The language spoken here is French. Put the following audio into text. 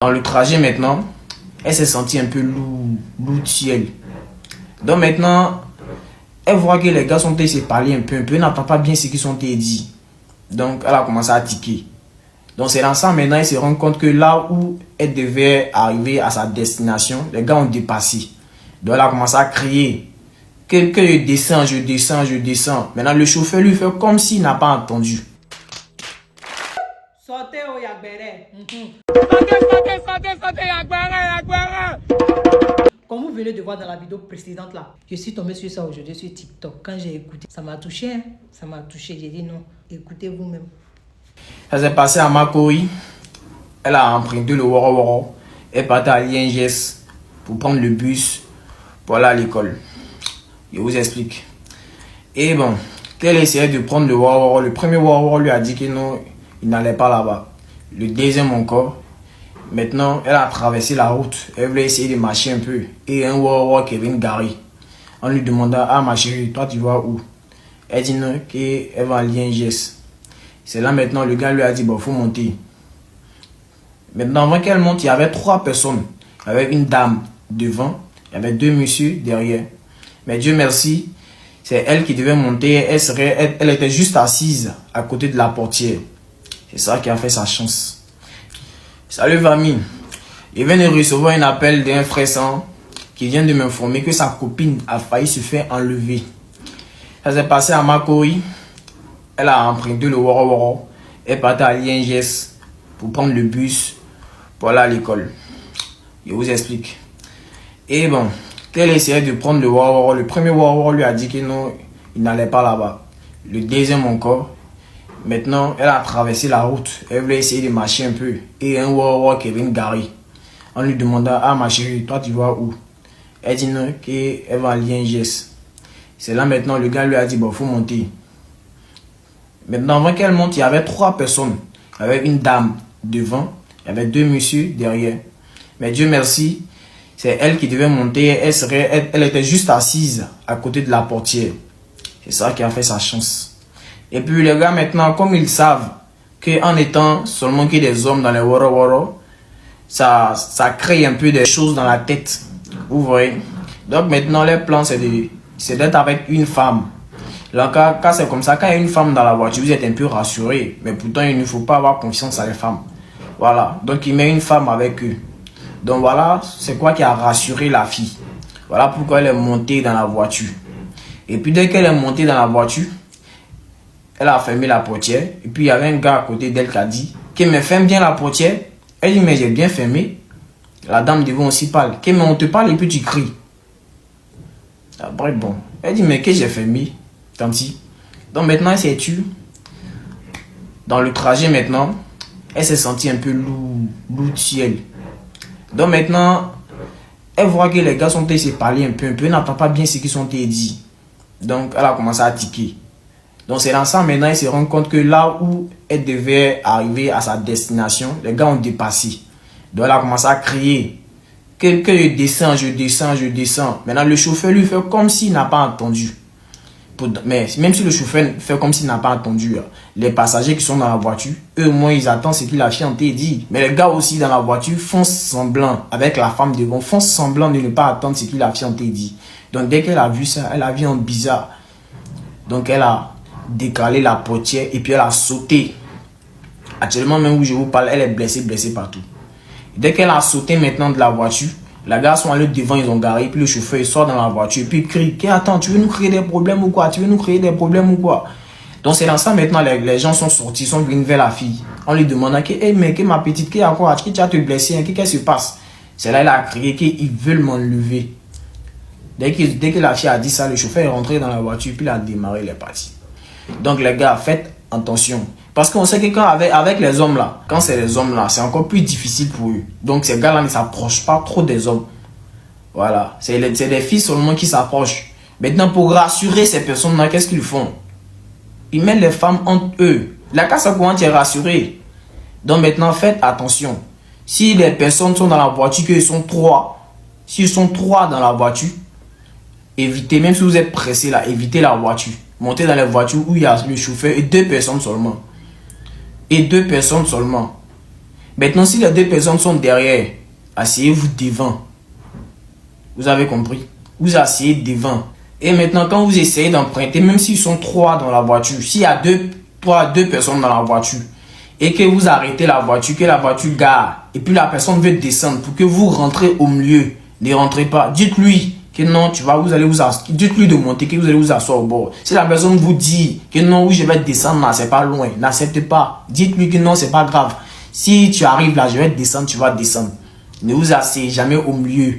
Dans le trajet maintenant, elle s'est sentie un peu lourde. Donc maintenant, elle voit que les gars sont se parler un peu, elle n'entend pas bien ce qu'ils sont dit. Donc elle a commencé à tiquer. Donc c'est dans ça maintenant, elle se rend compte que là où elle devait arriver à sa destination, les gars ont dépassé. Donc elle a commencé à crier que je descends, je descends, je descends. Maintenant le chauffeur lui fait comme s'il n'a pas entendu. Sortez au Yagbere. Sortez, Yagbere. Comme vous venez de voir dans la vidéo précédente là, je suis tombée sur ça aujourd'hui sur TikTok. Quand j'ai écouté, ça m'a touché. Ça m'a touché. J'ai dit non, écoutez vous-même. Ça s'est passé à Makori. Elle a emprunté le Woro Woro. Elle partait à Lienges pour prendre le bus pour aller à l'école. Je vous explique. Et bon, qu'elle essayait de prendre le Woro Woro, le premier Woro Woro lui a dit que non, il n'allait pas là-bas. Le deuxième encore. Maintenant, elle a traversé la route. Elle voulait essayer de marcher un peu. Et un Woro Woro qui vient garer. On lui demanda, ah ma chérie, toi tu vas où? Elle dit non, qu'elle va à Lienges. C'est là maintenant, le gars lui a dit, bon, faut monter. Maintenant, avant qu'elle monte, il y avait 3 personnes. Il y avait une dame devant, il y avait 2 messieurs derrière. Mais Dieu merci, c'est elle qui devait monter. Elle était juste assise à côté de la portière. C'est ça qui a fait sa chance. Salut famille. Je viens de recevoir un appel d'un frère sang qui vient de m'informer que sa copine a failli se faire enlever. Ça s'est passé à Makori. Elle a emprunté le Woro Woro. Elle partait à Lienges pour prendre le bus pour aller à l'école. Je vous explique. Et bon, qu'elle essayait de prendre le Woro Woro, le premier Woro Woro lui a dit que non, il n'allait pas là-bas. Le deuxième encore. Maintenant, elle a traversé la route. Elle voulait essayer de marcher un peu. Et un Woro Woro qui vient garer. On lui demanda, ah ma chérie, toi tu vas où? Elle dit non, qu'elle va à Lienges. C'est là maintenant, le gars lui a dit, bon, faut monter. Maintenant, avant qu'elle monte, il y avait 3 personnes. Il y avait une dame devant, il y avait 2 messieurs derrière. Mais Dieu merci, c'est elle qui devait monter. Elle était juste assise à côté de la portière. C'est ça qui a fait sa chance. Et puis les gars maintenant, comme ils savent qu'en étant seulement que des hommes dans les Woro Woro, ça crée un peu des choses dans la tête. Vous voyez. Donc maintenant, les plans, c'est d'être avec une femme. Là, quand c'est comme ça, quand il y a une femme dans la voiture, vous êtes un peu rassuré. Mais pourtant, il ne faut pas avoir confiance à les femmes. Voilà. Donc, il met une femme avec eux. Donc, voilà, c'est quoi qui a rassuré la fille. Voilà pourquoi elle est montée dans la voiture. Et puis, dès qu'elle est montée dans la voiture, elle a fermé la portière. Et puis, il y avait un gars à côté d'elle qui a dit « mais ferme bien la portière. » Elle dit « mais j'ai bien fermé. » La dame devant aussi parle. « mais on te parle et puis tu cries. » Après, bon. Elle dit « mais que j'ai fermé. » Tanti. Donc maintenant, elle s'est tue. Dans le trajet maintenant, elle s'est sentie un peu lourde. Donc maintenant, elle voit que les gars sont se parler un peu, elle n'entend pas bien ce qu'ils sont dit. Donc elle a commencé à tiquer. Donc c'est dans ça maintenant, elle se rend compte que là où elle devait arriver à sa destination, les gars ont dépassé. Donc elle a commencé à crier que je descends, je descends, je descends. Maintenant le chauffeur lui fait comme s'il n'a pas entendu. Mais même si le chauffeur fait comme s'il n'a pas entendu, les passagers qui sont dans la voiture, eux au moins ils attendent ce que la fiancée dit. Mais les gars aussi dans la voiture font semblant, avec la femme devant, font semblant de ne pas attendre ce que la fiancée dit. Donc dès qu'elle a vu ça, elle a vu un bizarre. Donc elle a décalé la portière et puis elle a sauté. Actuellement même où je vous parle, elle est blessée partout. Dès qu'elle a sauté maintenant de la voiture, les gars sont allés devant, ils ont garé, puis le chauffeur il sort dans la voiture, puis il crie, attends, tu veux nous créer des problèmes ou quoi? Tu veux nous créer des problèmes ou quoi? Donc c'est dans ça maintenant, les gens sont sortis, sont venus vers la fille. On lui demandant, mais que ma petite, qui a quoi? Qui tu as te blessé? Qu'est-ce qui se passe? C'est là qu'il a crié qu'ils veulent m'enlever. Dès que la fille a dit ça, le chauffeur est rentré dans la voiture, puis il a démarré, il est parti. Donc les gars, faites attention. Parce qu'on sait que quand avec les hommes là, quand c'est les hommes là, c'est encore plus difficile pour eux. Donc ces gars là ne s'approchent pas trop des hommes. Voilà, c'est des filles seulement qui s'approchent. Maintenant pour rassurer ces personnes là, qu'est-ce qu'ils font? Ils mettent les femmes entre eux. La casse à courant est rassurée. Donc maintenant faites attention. Si les personnes sont dans la voiture, qu'ils sont 3, s'ils sont 3 dans la voiture, évitez, même si vous êtes pressé là, évitez la voiture. Montez dans les voitures où il y a le chauffeur et 2 personnes seulement. Et 2 personnes seulement. Maintenant, si les deux personnes sont derrière, asseyez-vous devant. Vous avez compris? Vous asseyez devant. Et maintenant, quand vous essayez d'emprunter, même s'ils sont 3 dans la voiture, s'il y a deux personnes dans la voiture, et que vous arrêtez la voiture, que la voiture gare, et puis la personne veut descendre pour que vous rentrez au milieu, ne rentrez pas. Dites-lui que non, vous allez vous asseoir. Dites-lui de monter, que vous allez vous asseoir au bord. Si la personne vous dit que non, oui, je vais descendre là, c'est pas loin, n'acceptez pas. Dites-lui que non, c'est pas grave. Si tu arrives là, je vais descendre, tu vas descendre. Ne vous asseyez jamais au milieu.